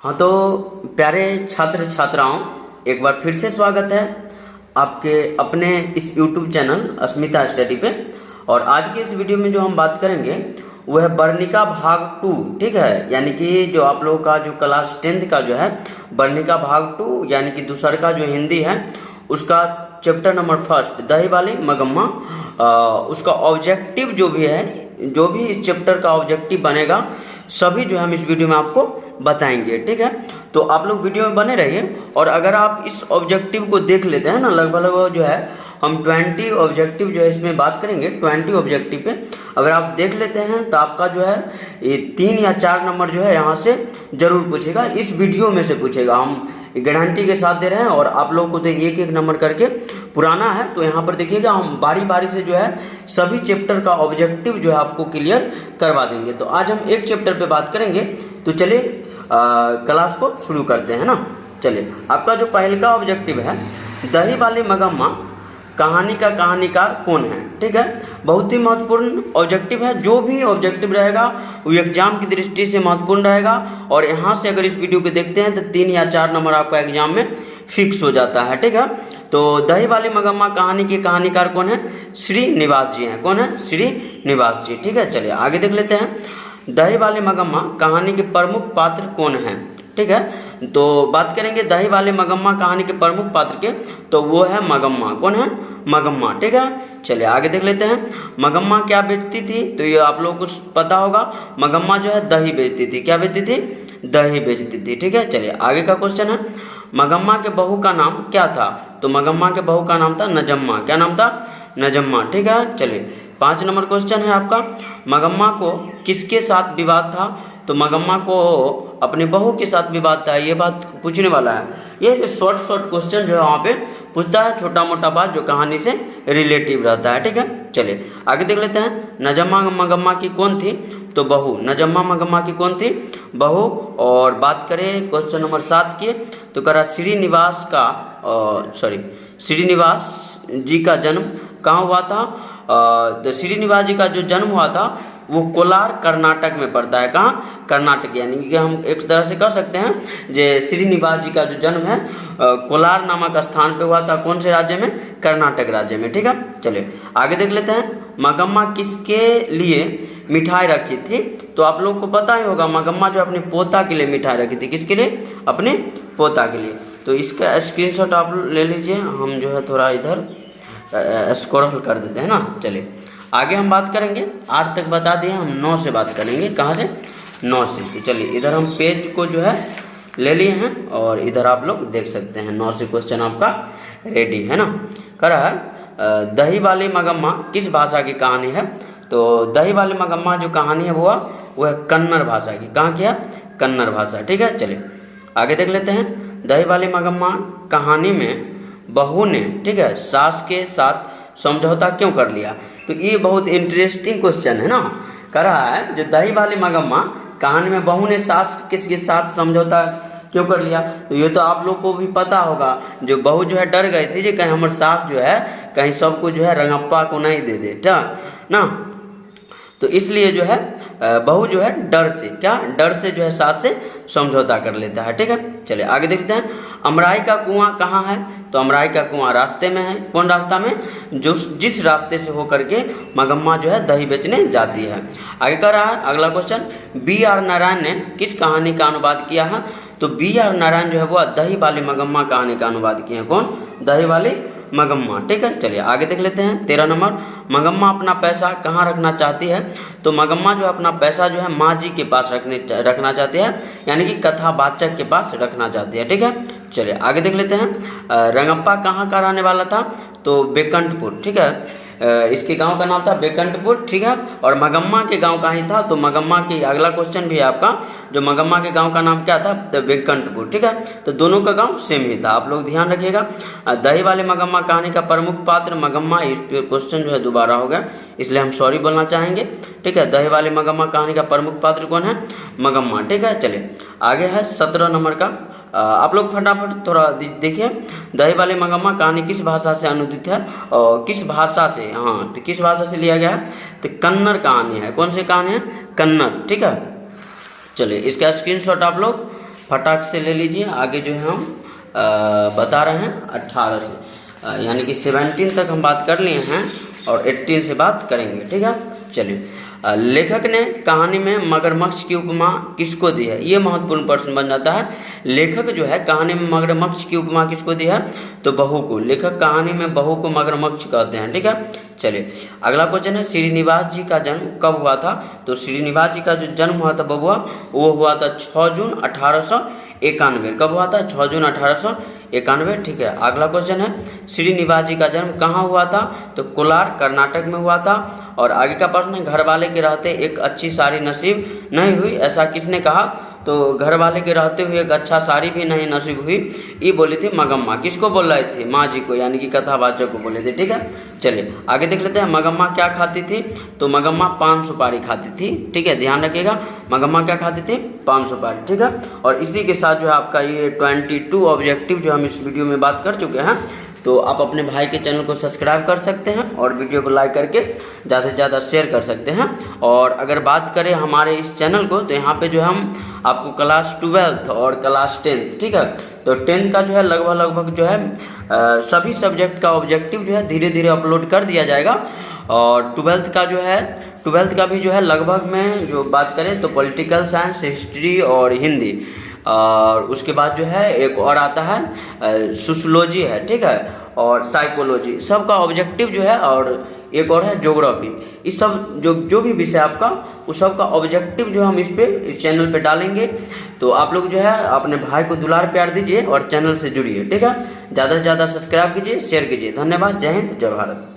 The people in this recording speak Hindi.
हाँ तो प्यारे छात्र छात्राओं, एक बार फिर से स्वागत है आपके अपने इस YouTube चैनल अस्मिता स्टडी पे। और आज के इस वीडियो में जो हम बात करेंगे वो है वर्णिका भाग 2। ठीक है, यानी कि जो आप लोगों का जो क्लास 10th का जो है वर्णिका भाग 2 यानी कि दूसर का जो हिंदी है उसका चैप्टर नंबर 1 दही वाली मगम्मा, उसका ऑब्जेक्टिव जो भी है, जो भी इस चैप्टर का ऑब्जेक्टिव बनेगा सभी जो है हम इस वीडियो में आपको बताएंगे। ठीक है, तो आप लोग वीडियो में बने रहिए। और अगर आप इस ऑब्जेक्टिव को देख लेते हैं ना, लगभग जो है हम 20 ऑब्जेक्टिव जो है इसमें बात करेंगे। 20 ऑब्जेक्टिव पे अगर आप देख लेते हैं तो आपका जो है ये 3 या 4 नंबर जो है यहाँ से जरूर पूछेगा, इस वीडियो में से पूछेगा। हम गारंटी के साथ दे रहे हैं और आप लोगों को तो एक एक नंबर करके पुराना है। तो यहाँ पर देखिएगा हम बारी बारी से जो है सभी चैप्टर का ऑब्जेक्टिव जो है आपको क्लियर करवा देंगे। तो आज हम एक चैप्टर पे बात करेंगे, तो चलिए क्लास को शुरू करते हैं ना। चलिए, आपका जो पहले का ऑब्जेक्टिव है दही वाली मगम्मा कहानी का कहानीकार कौन है। ठीक है, बहुत ही महत्वपूर्ण ऑब्जेक्टिव है। जो भी ऑब्जेक्टिव रहेगा वो एग्जाम की दृष्टि से महत्वपूर्ण रहेगा। और यहाँ से अगर इस वीडियो को देखते हैं तो 3 या 4 नंबर आपका एग्जाम में फिक्स हो जाता है। ठीक है, तो दही वाली मगम्मा कहानी के कहानीकार कौन है? श्री निवास जी हैं। कौन है? श्री निवास जी। ठीक है, चलिए आगे देख लेते हैं। दही वाली मगम्मा कहानी के प्रमुख पात्र कौन है? ठीक है, तो बात करेंगे दही वाली मगम्मा कहानी के प्रमुख पात्र के, तो वो है मगम्मा। कौन है? मगम्मा। ठीक है, चलिए आगे देख लेते हैं। मगम्मा क्या बेचती थी? तो ये आप लोगों को पता होगा, मगम्मा जो है दही बेचती थी। क्या बेचती थी? दही बेचती थी। ठीक है, चलिए आगे का क्वेश्चन है, मगम्मा के बहू का नाम क्या था? तो मगम्मा के बहू का नाम था नजम्मा। क्या नाम था? नजम्मा। ठीक है, चलिए 5 नंबर क्वेश्चन है आपका, मगम्मा को किसके साथ विवाद था? तो मगम्मा को अपने बहू के साथ विवाद था। ये बात पूछने वाला है। ये शॉर्ट क्वेश्चन जो है वहाँ पे पूछता है, छोटा मोटा बात जो कहानी से रिलेटिव रहता है। ठीक है, चलिए आगे देख लेते हैं। नजम्मा मगम्मा की कौन थी? तो बहू। नजम्मा मगम्मा की कौन थी? बहू। और बात करें क्वेश्चन नंबर 7 की, तो करा श्रीनिवास जी का जन्म कहाँ हुआ था? तो श्रीनिवास जी का जो जन्म हुआ था वो कोलार कर्नाटक में पड़ता है। कहाँ? कर्नाटक। यानी कि हम एक तरह से कह सकते हैं जे श्रीनिवास जी का जो जन्म है कोलार नामक स्थान पे हुआ था। कौन से राज्य में? कर्नाटक राज्य में। ठीक है, चलिए आगे देख लेते हैं। मगम्मा किसके लिए मिठाई रखी थी? तो आप लोग को पता ही होगा, मगम्मा जो अपने पोता के लिए मिठाई रखी थी। किसके लिए? अपने पोता के लिए। तो इसका स्क्रीनशॉट आप ले लीजिए, हम जो है थोड़ा इधर स्क्रॉल कर देते हैं ना। चलिए आगे हम बात करेंगे, 8 तक बता दिए, हम 9 से बात करेंगे। कहाँ से? 9 से। चलिए इधर हम पेज को जो है ले लिए हैं और इधर आप लोग देख सकते हैं 9 से क्वेश्चन आपका रेडी है ना। करा है दही वाली मगम्मा किस भाषा की कहानी है? तो दही वाली मगम्मा जो कहानी है वो है कन्नड़ भाषा की। कहाँ की है? कन्नड़ भाषा। ठीक है, चलिए आगे देख लेते हैं। दही वाली मगम्मा कहानी में बहू ने, ठीक है, सास के साथ समझौता क्यों कर लिया? तो ये बहुत इंटरेस्टिंग क्वेश्चन है ना। कह रहा है जो दही वाली मगम्मा कहानी में बहू ने सास किसके साथ समझौता क्यों कर लिया? तो ये तो आप लोग को भी पता होगा, जो बहू जो है डर गई थी कि कहीं हमारे सास जो है कहीं सबको जो है रंगप्पा को नहीं दे दे ना। तो इसलिए जो है बहू जो है डर से जो है सास से समझौता कर लेता है। ठीक है, चलिए आगे देखते हैं। अमराई का कुआं कहाँ है? तो अमराई का कुआं रास्ते में है। कौन रास्ता में? जिस रास्ते से होकर के मगम्मा जो है दही बेचने जाती है। आगे कर रहा है अगला क्वेश्चन, B.R. नारायण ने किस कहानी का अनुवाद किया है? तो B.R. नारायण जो है वो दही वाली मगम्मा कहानी का अनुवाद किए हैं। कौन? दही वाली मगम्मा। ठीक है, चलिए आगे देख लेते हैं। 13 नंबर, मगम्मा अपना पैसा कहाँ रखना चाहती है? तो मगम्मा जो अपना पैसा जो है माँ जी के पास रखना चाहती है, यानी कि कथावाचक के पास रखना चाहती है। ठीक है, चलिए आगे देख लेते हैं। रंगप्पा कहाँ का रहने वाला था? तो बेकंठपुर। ठीक है, इसके गांव का नाम था बेकंठपुर। ठीक है, और मगम्मा के गांव का ही था। तो मगम्मा के अगला क्वेश्चन भी है आपका, जो मगम्मा के गांव का नाम क्या था? तो बेकंठपुर। ठीक है, तो दोनों का गांव सेम ही था, आप लोग ध्यान रखिएगा। दही वाले मगम्मा कहानी का प्रमुख पात्र मगम्मा, इस क्वेश्चन जो है दोबारा हो गया, इसलिए हम सॉरी बोलना चाहेंगे। ठीक है, दही वाले मगम्मा कहानी का प्रमुख पात्र कौन है? मगम्मा। ठीक है, चलिए आगे है 17 नंबर का। आप लोग फटाफट थोड़ा देखिए, दही वाली मगम्मा कहानी किस भाषा से अनुदित है और किस भाषा से, हाँ तो किस भाषा से लिया गया है? तो कन्नड़ कहानी है। कौन सी कहानी है? कन्नड़। ठीक है, चलिए इसका स्क्रीनशॉट आप लोग फटाक से ले लीजिए। आगे जो है हम बता रहे हैं 18 से, यानी कि 17 तक हम बात कर लिए हैं और 18 से बात करेंगे, ठीक है। चलिए, लेखक ने कहानी में मगरमच्छ की उपमा किसको दी है? ये महत्वपूर्ण प्रश्न बन जाता है। लेखक जो है कहानी में मगरमच्छ की उपमा किसको दी है? तो बहू को। लेखक कहानी में बहू को मगरमच्छ कहते हैं, ठीक है। चलिए, अगला क्वेश्चन है श्रीनिवास जी का जन्म कब हुआ था? तो श्रीनिवास जी का जो जन्म हुआ था बबुआ, वो हुआ था 6 जून 1891। कब हुआ था? 6 जून 1891, ठीक है। अगला क्वेश्चन है श्रीनिवास जी का जन्म कहाँ हुआ था? तो कोलार कर्नाटक में हुआ था। और आगे का प्रश्न है घर वाले के रहते एक अच्छी साड़ी नसीब नहीं हुई, ऐसा किसने कहा? तो घर वाले के रहते हुए एक अच्छा साड़ी भी नहीं नसीब हुई, ये बोली थी मगम्मा। किसको बोल रहे थे? माँ जी को, यानी कि कथावाचक को बोले थे, ठीक है। चलिए आगे देख लेते हैं मगम्मा क्या खाती थी? तो मगम्मा पान सुपारी खाती थी, ठीक है। ध्यान रखिएगा, मगम्मा क्या खाती थी? पान सुपारी, ठीक है। और इसी के साथ जो है आपका ये 22 ऑब्जेक्टिव जो हम इस वीडियो में बात कर चुके हैं। तो आप अपने भाई के चैनल को सब्सक्राइब कर सकते हैं और वीडियो को लाइक करके ज़्यादा से ज़्यादा शेयर कर सकते हैं। और अगर बात करें हमारे इस चैनल को, तो यहाँ पे जो हम आपको क्लास 12th और क्लास 10th, ठीक है, तो 10th का जो है लगभग जो है सभी सब्जेक्ट का ऑब्जेक्टिव जो है धीरे धीरे अपलोड कर दिया जाएगा। और 12th का जो है 12th का भी जो है लगभग में जो बात करें तो पॉलिटिकल साइंस, हिस्ट्री और हिंदी, और उसके बाद जो है एक और आता है सोशियोलॉजी है, ठीक है, और साइकोलॉजी, सबका ऑब्जेक्टिव जो है, और एक और है ज्योग्राफी। इस सब जो भी विषय आपका, उस सब का ऑब्जेक्टिव जो हम इस चैनल पे डालेंगे। तो आप लोग जो है अपने भाई को दुलार प्यार दीजिए और चैनल से जुड़िए, ठीक है। ज़्यादा से ज़्यादा सब्सक्राइब कीजिए, शेयर कीजिए। धन्यवाद। जय हिंद, जय भारत।